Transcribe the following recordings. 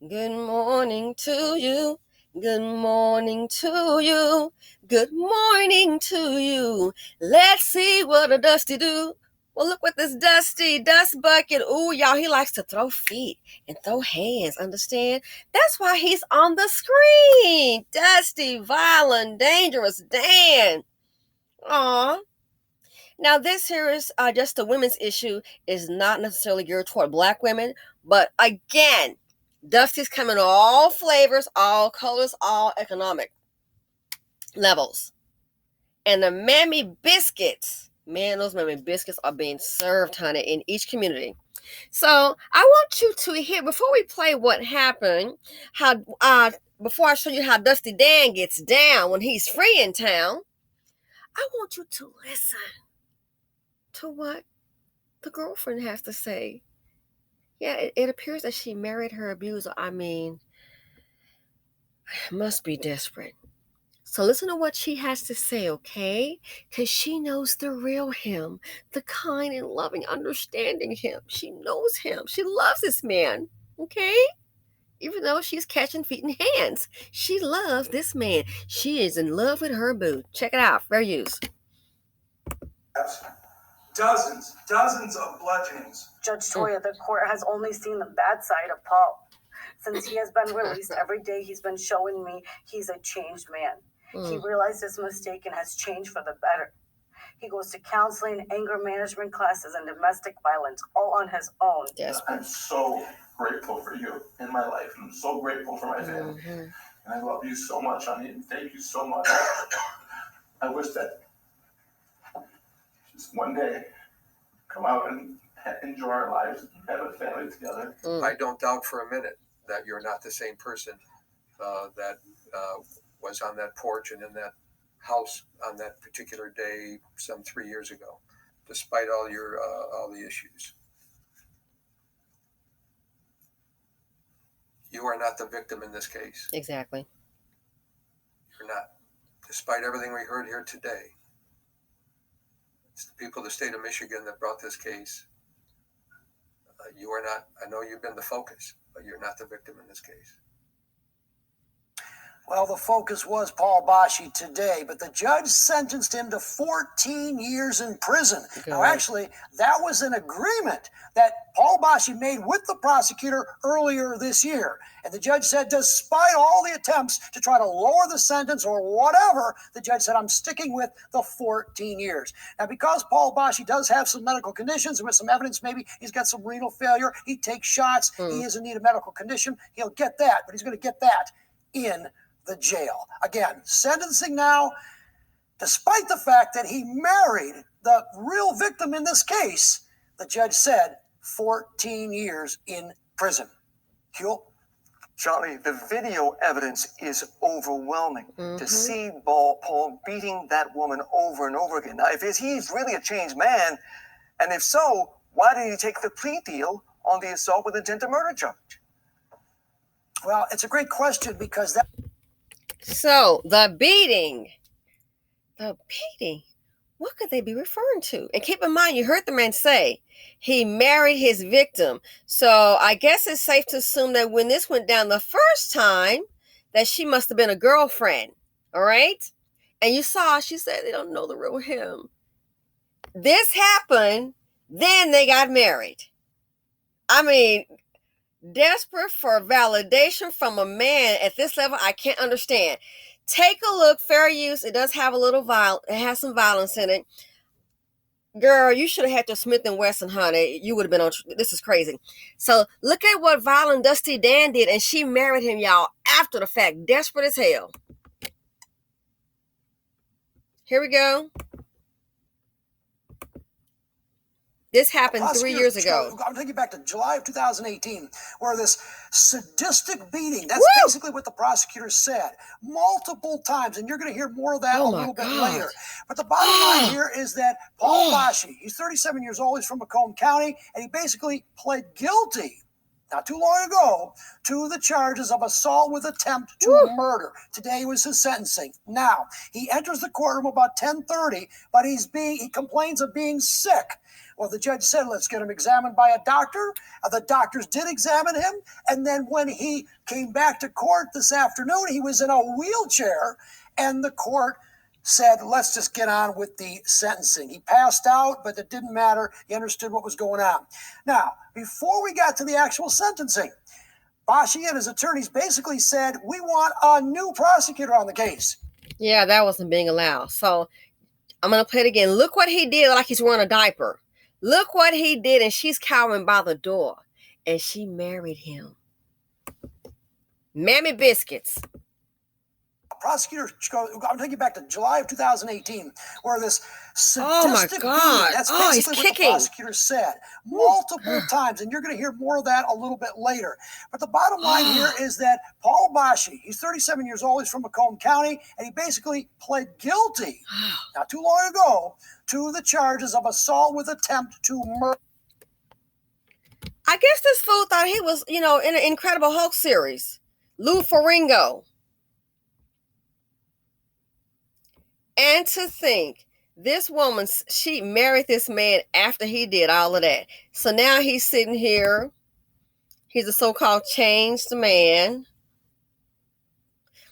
Good morning to you. Good morning to you. Good morning to you. Let's see what a Dusty do. Well, look what this Dusty dust bucket. Ooh, y'all, he likes to throw feet and throw hands. Understand? That's why he's on the screen. Dusty, violent, dangerous Dan. Aw. Now, this here is just a women's issue, is not necessarily geared toward black women, but again, Dusty's come in all flavors, all colors, all economic levels. And the Mammy Biscuits, man, those Mammy Biscuits are being served, honey, in each community. So I want you to hear, before we play what happened, how before I show you how Dusty Dan gets down when he's free in town, I want you to listen to what the girlfriend has to say. Yeah, it appears that she married her abuser. I mean, must be desperate. So listen to what she has to say, okay? Because she knows the real him, the kind and loving, understanding him. She knows him. She loves this man, okay? Even though she's catching feet and hands, she loves this man. She is in love with her boo. Check it out. Fair use. Dozens of bludgeonings. Judge Toya, the court has only seen the bad side of Paul. Since he has been released, every day he's been showing me he's a changed man. He realized his mistake and has changed for the better. He goes to counseling, anger management classes, and domestic violence, all on his own. Yes. I'm so grateful for you in my life. I'm so grateful for my family. And I love you so much, honey, and thank you so much. I wish that just one day come out and enjoy our lives and have a family together. I don't doubt for a minute that you're not the same person that was on that porch and in that house on that particular day some 3 years ago, despite all the issues. You are not the victim in this case. Exactly. You're not. Despite everything we heard here today, it's the people of the state of Michigan that brought this case. You are not. I know you've been the focus, but you're not the victim in this case. Well, the focus was Paul Bashi today, but the judge sentenced him to 14 years in prison. Good. Now, actually, that was an agreement that Paul Bashi made with the prosecutor earlier this year. And the judge said, despite all the attempts to try to lower the sentence or whatever, the judge said, I'm sticking with the 14 years. Now, because Paul Bashi does have some medical conditions, with some evidence, maybe he's got some renal failure, he takes shots, he is in need of medical condition, he'll get that, but he's going to get that in the jail. Again, sentencing now, despite the fact that he married the real victim in this case, the judge said 14 years in prison. Huel? Charlie, the video evidence is overwhelming. To see Paul beating that woman over and over again. Now, if he's really a changed man, and if so, why did he take the plea deal on the assault with intent to murder charge? Well, it's a great question because that... So, the beating, what could they be referring to? And keep in mind, you heard the man say he married his victim. So, I guess it's safe to assume that when this went down the first time, that she must have been a girlfriend, all right? And you saw, she said they don't know the real him. This happened, then they got married. I mean, desperate for validation from a man at this level, I can't understand. Take a look, fair use. It does have a little it has some violence in it. Girl, you should have had your Smith & Wesson, honey. You would have been on, this is crazy. So look at what violent Dusty Dan did, and she married him, y'all, after the fact, desperate as hell. Here we go. This happened 3 years ago. I'm taking you back to July of 2018, where this sadistic beating, that's basically what the prosecutor said, multiple times, and you're going to hear more of that a little bit later. But the bottom line here is that Paul Bashi, he's 37 years old, he's from Macomb County, and he basically pled guilty not too long ago, to the charges of assault with attempt to murder. Today was his sentencing. Now, he enters the courtroom about 10:30, but he complains of being sick. Well, the judge said, let's get him examined by a doctor. The doctors did examine him. And then when he came back to court this afternoon, he was in a wheelchair, and the court said, let's just get on with the sentencing. He passed out, but it didn't matter. He understood what was going on. Now, before we got to the actual sentencing, Bashi and his attorneys basically said, we want a new prosecutor on the case. Yeah, that wasn't being allowed. So I'm going to play it again. Look what he did, like he's wearing a diaper. Look what he did, and she's cowering by the door. And she married him. Mammy biscuits. Prosecutor, I'm taking you back to July of 2018, where this sadistic being, that's basically what the prosecutor said multiple times, and you're going to hear more of that a little bit later. But the bottom line here is that Paul Bashi, he's 37 years old, he's from Macomb County, and he basically pled guilty, not too long ago, to the charges of assault with attempt to murder. I guess this fool thought he was, in an Incredible Hulk series. Lou Ferrigno. And to think, this woman, she married this man after he did all of that. So now he's sitting here. He's a so-called changed man.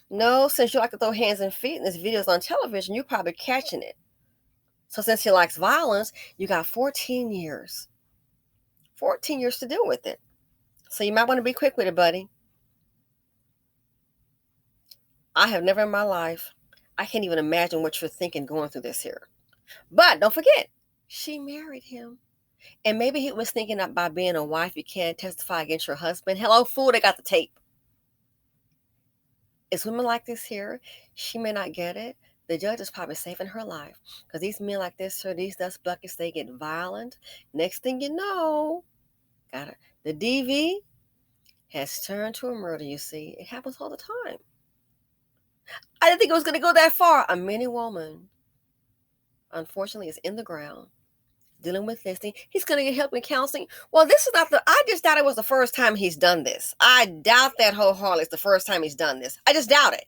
No, since you like to throw hands and feet in these videos on television, you're probably catching it. So since he likes violence, you got 14 years. 14 years to deal with it. So you might want to be quick with it, buddy. I have never in my life, I can't even imagine what you're thinking going through this here. But don't forget, she married him. And maybe he was thinking that by being a wife, you can't testify against your husband. Hello, fool, they got the tape. It's women like this here. She may not get it. The judge is probably saving her life. Because these men like this, sir, these dust buckets, they get violent. Next thing you know, the DV has turned to a murder, you see. It happens all the time. I didn't think it was going to go that far. A many woman, unfortunately, is in the ground dealing with this thing. He's going to get help and counseling. Well, this is not I just doubt it was the first time he's done this. I doubt that wholeheartedly it's the first time he's done this. I just doubt it.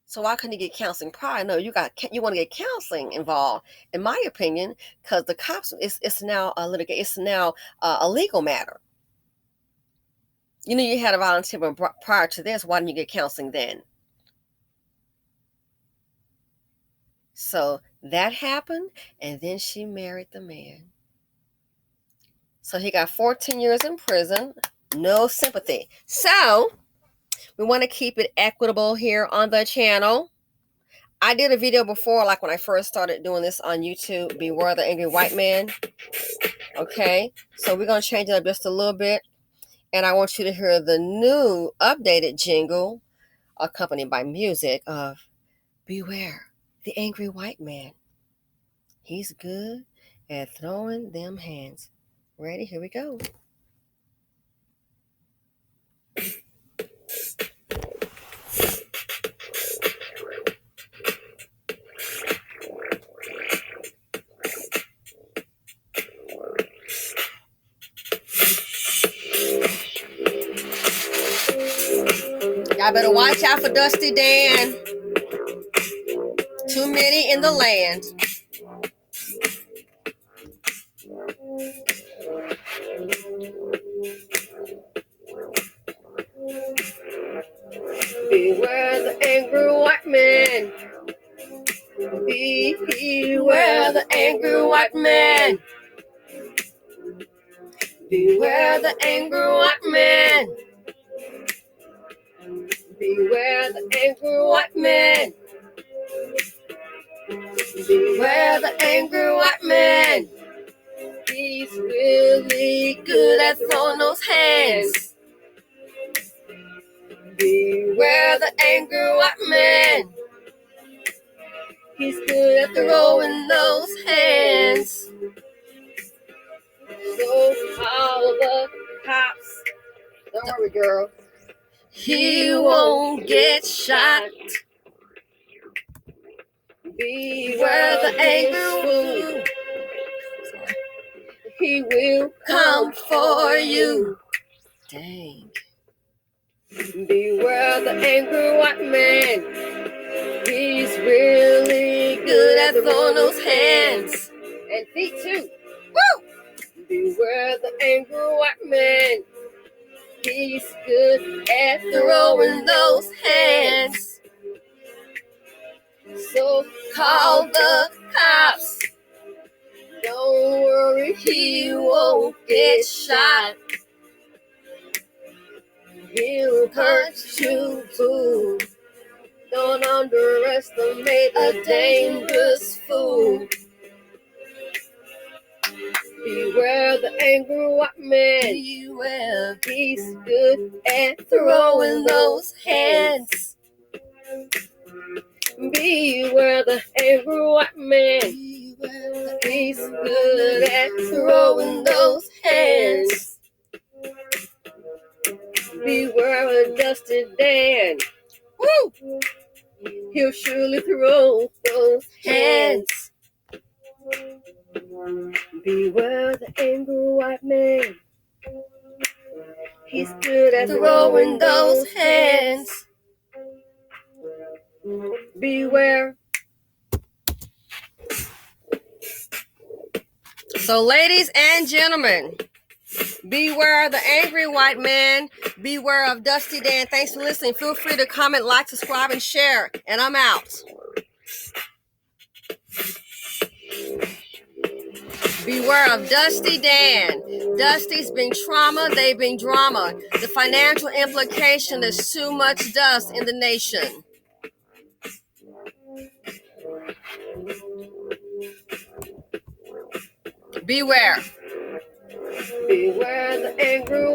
So why couldn't he get counseling prior? No, you want to get counseling involved, in my opinion, because the cops, it's now a litigation. It's now a legal matter. You had a volunteer prior to this. Why didn't you get counseling then? So that happened, and then she married the man. So he got 14 years in prison, no sympathy. So we want to keep it equitable here on the channel. I did a video before, like when I first started doing this on YouTube, Beware the Angry White Man. Okay, so we're going to change it up just a little bit. And I want you to hear the new updated jingle accompanied by music of Beware the Angry White Man. He's good at throwing them hands. Ready? Here we go. Y'all better watch out for Dusty Dan. Too many in the land. Beware the angry white man. Beware the angry white man. Beware the angry white man. Beware the angry white man. Beware the angry white man. He's really good at throwing those hands. Beware the angry white man. He's good at throwing those hands. So call the cops. Don't worry, girl. He won't get shot. Beware the angry fool. he will come for you. Dang. Beware the angry white man. He's really good at throwing those hands. And feet too. Woo! Beware the angry white man. He's good at throwing those hands. So call the cops. Don't worry, he won't get shot. He'll hurt you too. Don't underestimate a dangerous fool. Beware the angry white man. Beware, he's good at throwing those hands. Beware the angry white man. Beware, he's good at throwing those hands. Beware a Dusty Dan. Woo! He'll surely throw those hands. Beware the angry white man. He's good at throwing those hands. Beware. So, ladies and gentlemen, beware the angry white man. Beware of Dusty Dan. Thanks for listening. Feel free to comment, like, subscribe, and share. And I'm out. Beware of Dusty Dan. Dusty's been trauma, they've been drama. The financial implication is too much dust in the nation. Beware. Beware the angry